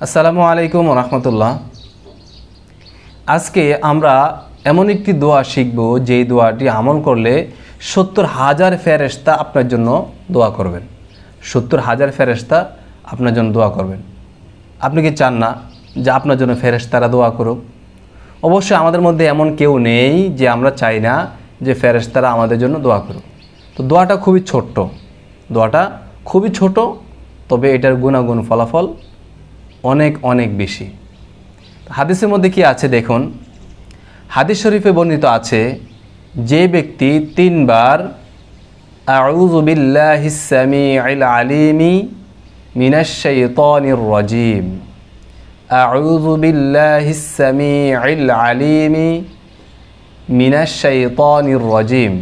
আসসালামু আলাইকুম ওয়া রাহমাতুল্লাহ। আজকে আমরা এমন একটি দোয়া শিখব যেই দোয়াটি আমল করলে ৭০,০০০ ফেরেশতা আপনার জন্য দোয়া করবেন। ৭০,০০০ ফেরেশতা আপনার জন্য দোয়া করবেন। আপনি কি চান না যে আপনার জন্য ফেরেশতারা দোয়া করুক? অবশ্যই আমাদের মধ্যে এমন কেউ নেই যে আমরা চাই না যে ফেরেশতারা আমাদের জন্য দোয়া করুক। তো দোয়াটা খুবই ছোট, তবে এটার গুণাগুণ ফলাফল অনেক অনেক বেশি। হাদিসের মধ্যে কি আছে দেখুন। হাদিস শরীফে বর্ণিত আছে, যে ব্যক্তি ৩ বার আউযু বিল্লাহিস সামিউল আলিমি মিনাশ শাইতানির রাজিম, আউযু বিল্লাহিস সামিউল আলিমি মিনাশ শাইতানির রাজিম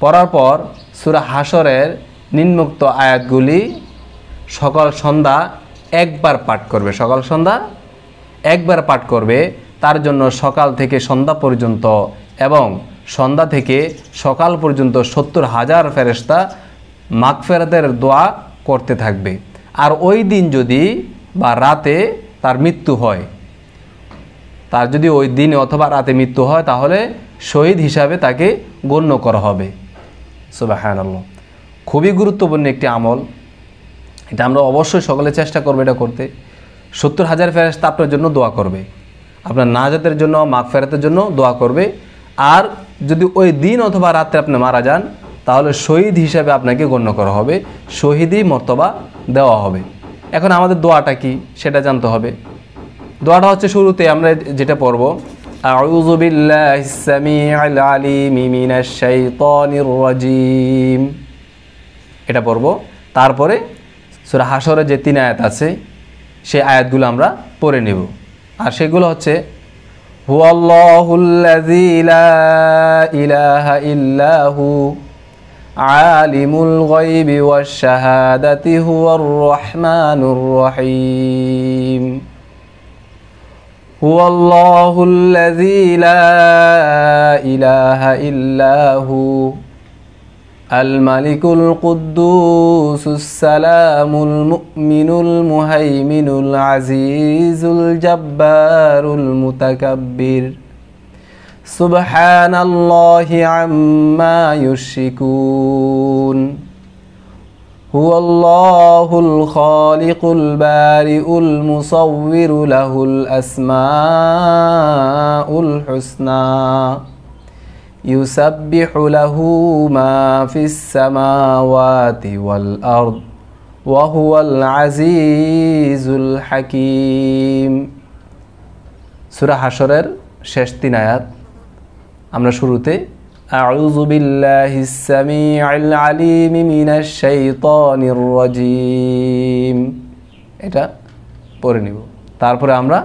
পড়ার পর সূরা হাশরের নিম্নোক্ত আয়াতগুলি সকাল সন্ধ্যা একবার পাঠ করবে। সকাল সন্ধ্যা একবার পাঠ করবে। তার জন্য সকাল থেকে সন্ধ্যা পর্যন্ত এবং সন্ধ্যা থেকে সকাল পর্যন্ত ৭০,০০০ ফেরেশতা মাগফিরাতের দোয়া করতে থাকবে। আর ওই দিন যদি বা রাতে তার মৃত্যু হয়, তার যদি ওই দিনে অথবা রাতে মৃত্যু হয়, তাহলে শহীদ হিসাবে তাকে গণ্য করা হবে। সুবহানাল্লাহ। খুবই গুরুত্বপূর্ণ একটি আমল। এটা আমরা অবশ্যই সকলে চেষ্টা করবে এটা করতে। ৭০,০০০ ফেরেশতা আপনার জন্য দোয়া করবে, আপনার নাজাতের জন্য, মাগফিরাতের জন্য দোয়া করবে। আর যদি ওই দিন অথবা রাতে আপনি মারা যান, তাহলে শহীদ হিসাবে আপনাকে গণ্য করা হবে, শহীদি মর্তবা দেওয়া হবে। এখন আমাদের দোয়াটা কি সেটা জানতে হবে। দোয়াটা হচ্ছে শুরুতে আমরা যেটা পড়ব, আউযু বিল্লাহিস সামিউল আলিমি মিনাশ শাইতানির রাজিম, এটা পড়ব। তারপরে সূরা হাশরে যে ৩ আয়াত আছে সেই আয়াতগুলো আমরা পড়ে নেব। আর সেগুলো হচ্ছে, হুয়াল্লাহুল্লাযী লা ইলাহা ইল্লাহু আলিমুল গায়বি ওয়াশ শাহাদাতি হুয়ার রাহমানুর রহিম, হুয়াল্লাহুল্লাযী লা ইলাহা ইল্লাহু আল-মালিকুল কুদ্দুসুস সালামুল মুমিনুল মুহাইমিনুল আজিজুল জাব্বারুল মুতাকাব্বির, সুবহানাল্লাহি আম্মা ইউশরিকুন, হুয়াল্লাহুল খালিকুল বারিউল মুসাউবিরু লাহুল আসমাউল হুসনা, ইউসাব্বিহু লাহু মা ফিস সামাওয়াতি ওয়াল আরদ ওয়া হুয়াল আজিজুল হাকীম। সূরা হাশরের শেষ ৩ আয়াত আমরা শুরুতে আউযু বিল্লাহিস সামিউল আলিমি মিনাশ শাইতানির রাজিম এটা পড়ে নিব। তারপরে আমরা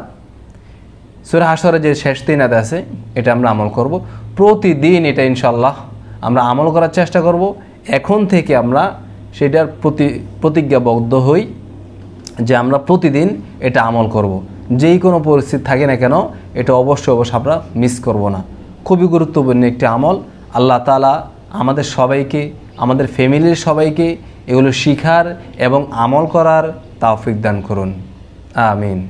সূরা হাশরের যে শেষ ৩ আয়াত আছে এটা আমরা আমল করব প্রতিদিন। এটা ইনশাআল্লাহ আমরা আমল করার চেষ্টা করব। এখন থেকে আমরা সেটার প্রতিজ্ঞাবদ্ধ হই যে আমরা প্রতিদিন এটা আমল করব। যেই কোনো পরিস্থিতি থাকে না কেন, এটা অবশ্যই আমরা মিস করব না। খুবই গুরুত্বপূর্ণ একটি আমল। আল্লাহ তাআলা আমাদের সবাইকে, আমাদের ফ্যামিলির সবাইকে এগুলো শিখার এবং আমল করার তৌফিক দান করুন। আমিন।